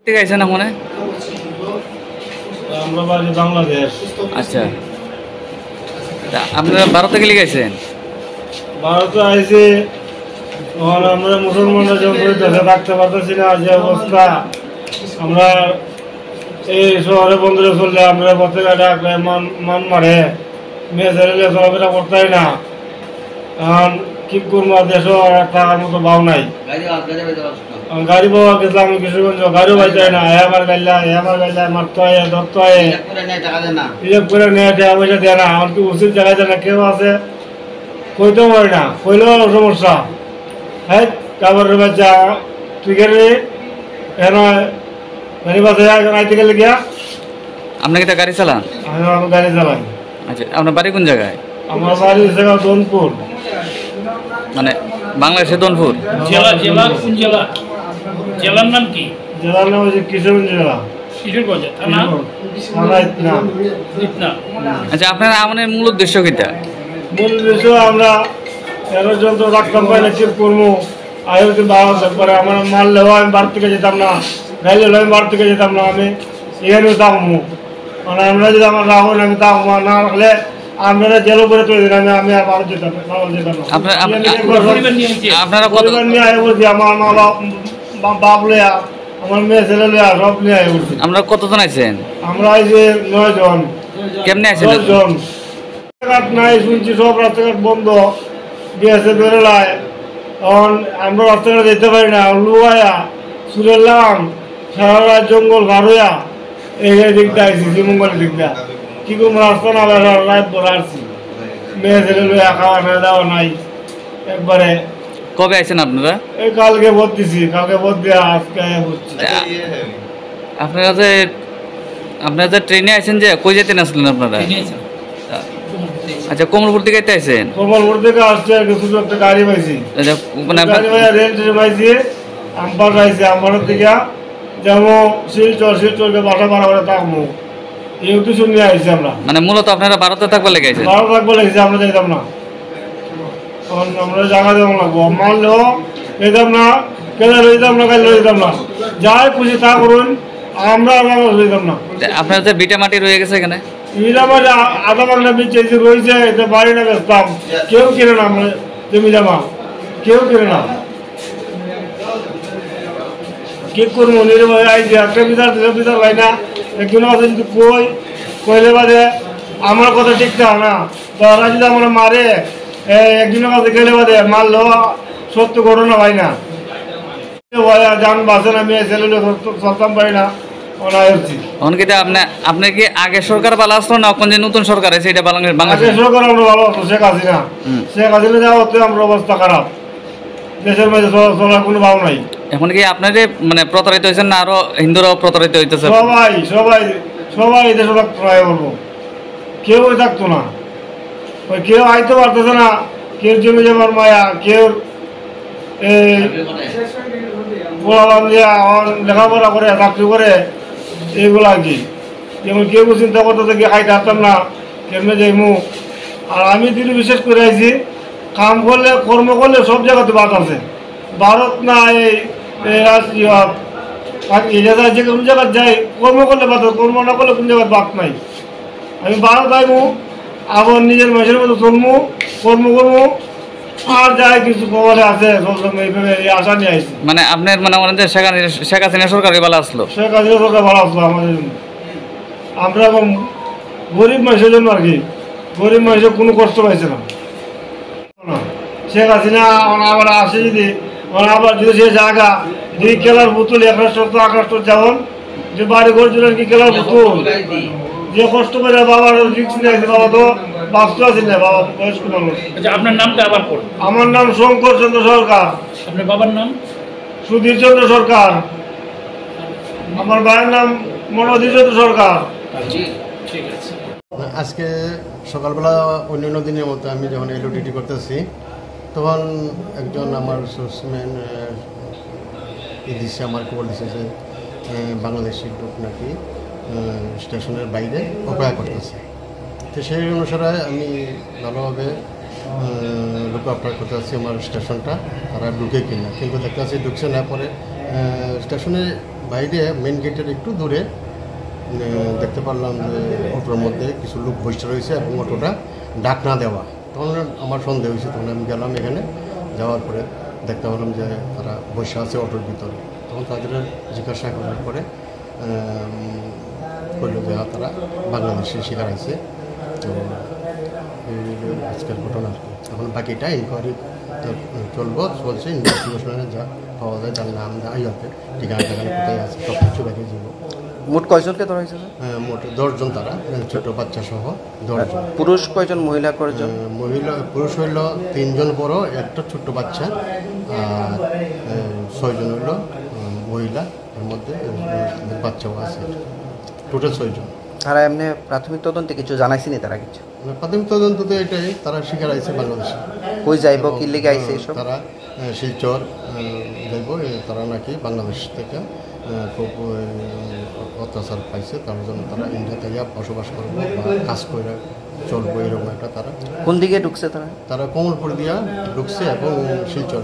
থেকে আইছেন মনে? আমরা বাড়ি বাংলাদেশ। আচ্ছা, তা আপনারা ভারতে গেলে গেছেন? ভারতে আইসি, তখন আমরা মুসলমানরা যখন দেশে থাকতে পারতেছি না, যে অবস্থা, আমরা এই শহরে বন্ধুরা চললে আমরা পথে ঘাটে মান মারে, মেয়ে ছেলে চলাফেরা করতেই না। এখন কি করবো, দেশও থাকার মতো ভাব নাই। গাড়ি পাওয়া গেছিলাম আমি কিশোরগঞ্জ, গাড়িও পাইতাই না। আমার গাইলা মারতে হয়, ধরতে হয়, রিজার্ভ করে নেয়, টাকা পয়সা দেয় না। আমার কি উচিত জায়গায় দেয় না, কেউ আছে কইতেও পারি না, কইলেও সমস্যা। হ্যাঁ, কাপড়ের বাচ্চা তুই গেলি কেন বাসে আইতে গেলে গিয়া? আপনি কি তা গাড়ি চালান? আমি গাড়ি চালাই। আচ্ছা, আপনার বাড়ি কোন জায়গায়? আমার বাড়ি জায়গা দনপুর, মানে বাংলাদেশের দনপুর। জেলা জেলা কোন জেলা? জেলার নাম কি? জেলার নাম হচ্ছে কিশোরগঞ্জ জেলা। কিশোরগঞ্জ থানা? ইটনা। আচ্ছা, আপনার আমাদের মূল উদ্দেশ্য কিটা? মূল উদ্দেশ্য আমরা এর যন্ত্র রাখতাম পাই না, ঠিক করবো। আয়োজন ভালো পরে আমার মারলেও আমি বাড়ি থেকে যেতাম না, গাইলেও আমি বাড়ি থেকে যেতাম না, আমি এখানেও থাকবো। মানে আমরা যদি আমার রাখুন আমি থাকবো, না রাখলে আপনারা জেল উপরে তুলে দিন, আমি আর ভালো যেতাম না। আপনারা পরিবার নিয়ে আয় বলছি, আমার মা বাপ লইয়া, আমার মেয়ে ছেলে লইয়া, সব নিয়ে আয় বলছি। আপনারা কতজন আছেন? আমরা আইছি 9 জন। কেমনে আছেন? 10 জন। রাস্তাঘাট নাই, শুনছি সব রাস্তাঘাট বন্ধ দিয়েছে, বেরোলায়। এখন আমরা রাস্তাঘাটে যেতে পারি না, লুয়ায়া সুরেলাম সারা রাত জঙ্গল ভারোয়া এই দিকটা আইসি, শ্রীমঙ্গলের দিকটা। কি করবো, রাস্তা না রাত ভরে আসছি, মেয়ে ছেলে লইয়া, খাওয়া না দেওয়া নাই একবারে। কবে আছেন আপনারা? এই কালকে ভোট দিছি, কালকে ভোট দেওয়া, আজকে বুঝছি। আপনারা যে ট্রেনে আছেন, যে কই যেতেন আসলেন আপনারা? আচ্ছা, কমলপুর থেকে আইছেন? কমলপুর থেকে আসছে আর কিছু একটা গাড়ি পাইছি, আচ্ছা, মানে গাড়ি ভাইয়া রেল ট্রেন পাইছি। আমপার পাইছি, আমপারের থেকে যেমন শিলচরকে বাসা ভাড়া করে থাকবো, এই উদ্দেশ্য নিয়ে আইছি আমরা। মানে মূলত আপনারা ভারতে থাকবার লেগে আছেন? ভাড়া থাকবো লেগেছি, আমরা যাইতাম না। তখন আমরা জায়গা দেবো লাগবো, মারলেও যেতাম না, কেন লইতাম না, কাল লইতাম না। যাই খুশি তা করুন, আমরা লইতাম না। আপনার যে বিটা মাটি রয়ে গেছে এখানে, আধা বাংলা বিচে রয়েছে, এতে বাড়ি না বেচতাম, কেউ কিনে না। আমরা জমি জমা কেউ কিনে না, কি করবো? নির্ভয় আইছি, একটা বিচার হয় না। একজন আছে যদি কইলে বাদে আমার কথা ঠিক থাকে না, তারা যদি আমরা মারে, একজনের কাছে গেলে বাদে মারলেও সত্য ঘটনা হয় না। যান বাসে না, মেয়ে ছেলে চলতাম পারি না। আপনি কি আগে সরকার ভালো আসলো না এখন যে নতুন সরকার আছে এটা বাংলাদেশ সরকার আমরা ভালো আছো? শেখ হাসিনা যাওয়া হতে আমরা অবস্থা খারাপ, দেশের মাঝে চলার কোনো ভাব নাই। এখন কি আপনার মানে প্রতারিত হয়েছেন না আরো হিন্দুরাও প্রতারিত হইতেছে? সবাই সবাই সবাই দেশে থাকতো না, বলবো কেউ থাকতো না, ওই কেউ আইতে পারতেছে না। কেউ জমি জমার মায়া, কেউ লেখাপড়া করে, চাকরি করে, এইগুলো আর কি। যেমন কেউ চিন্তা করতে গিয়ে খাইতে পারতাম না, কেমনে যাইমু। আর আমি দিদি বিশেষ করে আইছি, কাম করলে কর্ম করলে সব জায়গাতে বাদ আছে। ভারত না এই যে কোন জায়গায় যাই, কর্ম করলে বাদ, কর্ম না করলে কোন জায়গায় বাদ নাই। আমি ভারত আইমু, আবার নিজের মাসের মতো চলমু, কর্ম করবো, আর যাই কিছু খবরে আছে এইভাবে আশা নিয়ে আসছি। মানে আপনার মানে শেখ হাসিনা সরকার ভালো আসলো? শেখ হাসিনা সরকার ভালো আসলো আমাদের জন্য। আমরা এখন গরিব মানুষের জন্য আর কি, গরিব মানুষের কোনো কষ্ট পাইছে না। শেখ হাসিনা আবার আসে যদি, আবার যদি সে জায়গা যদি খেলার পুতুল 1 যেমন যে বাড়ি ঘর জুড়ে কি খেলার পুতুল, যে কষ্ট করে বাবার রিক্স নিয়ে আসছে, বাবা তো বাস্তু আছে না, বাবা বয়স্ক মানুষ। আচ্ছা, আপনার নামটা আবার বলুন। আমার নাম শঙ্কর চন্দ্র সরকার। আপনার বাবার নাম? সুধীর চন্দ্র সরকার। আমার ভাইয়ের নাম মনোধীর চন্দ্র সরকার। ঠিক আছে। আজকে সকালবেলা অন্যান্য দিনের মতো আমি যখন এলওডিটি করতেছি, তখন একজন আমার সোর্সম্যান দিচ্ছে, আমার খবর দিচ্ছে যে বাংলাদেশি লোক নাকি স্টেশনের বাইরে অপেক্ষা করতেছে। তো সেই অনুসারে আমি ভালোভাবে লোক অপেক্ষা করতে আসছি আমার স্টেশনটা, তারা ঢুকে কিনা, কিন্তু দেখতে পাচ্ছি ঢুকছে না। পরে স্টেশনে বাইরে মেন গেটের একটু দূরে দেখতে পারলাম যে অটোর মধ্যে কিছু লোক বসে রয়েছে এবং অটোটা ডাকনা দেওয়া। তখন আমার সন্দেহ হয়েছে, তখন আমি গেলাম এখানে, যাওয়ার পরে দেখতে পেলাম যে তারা বসে আছে অটোর ভিতরে। তখন তাদের জিজ্ঞাসা করার পরে করল যে তারা বাংলাদেশে শিকার আছে। তো আজকের ঘটনা আর কি। এখন বাকিটা ইনকোয়ারি চলছে, ইনভেস্টিগেশনে যা পাওয়া যায়, তার নাম ইয়েতে ঠিকানা কোথায় আছে সব কিছু বেরিয়ে যাব। মোট কয়জনকে ধরা হয়েছে? মোট 10 জন, তারা ছোট বাচ্চা সহ 10 জন। পুরুষ কয়জন, মহিলা কয়জন? পুরুষ হইল 3 জন বড়, একটা ছোট্ট বাচ্চা, আর 6 জন হইল মহিলা, এর মধ্যে বাচ্চাও আছে, টোটাল 6 জন। তারা এমনি প্রাথমিক তদন্তে কিছু জানাইছিনি তারা কিছু? প্রাথমিক তদন্ত তো এটাই, তারা শিকার আইছে বাংলাদেশে। কই যাইব, কি লেগে আইছে এসব? তারা শিলচর যাইব, তারা নাকি বাংলাদেশ থেকে খুব অত্যাচার পাইছে, তার জন্য তারা ইন্ডিয়াতে বসবাস করবো বা কাজ করে চলবো, এরকম একটা। তারা কোন দিকে ঢুকছে? তারা কমলপুর দিয়া ঢুকছে এবং শিলচর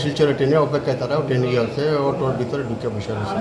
শিলচরে ট্রেনের অপেক্ষায় তারা ট্রেনে গিয়ে অটোর ভিতরে ঢুকে বসে রয়েছে।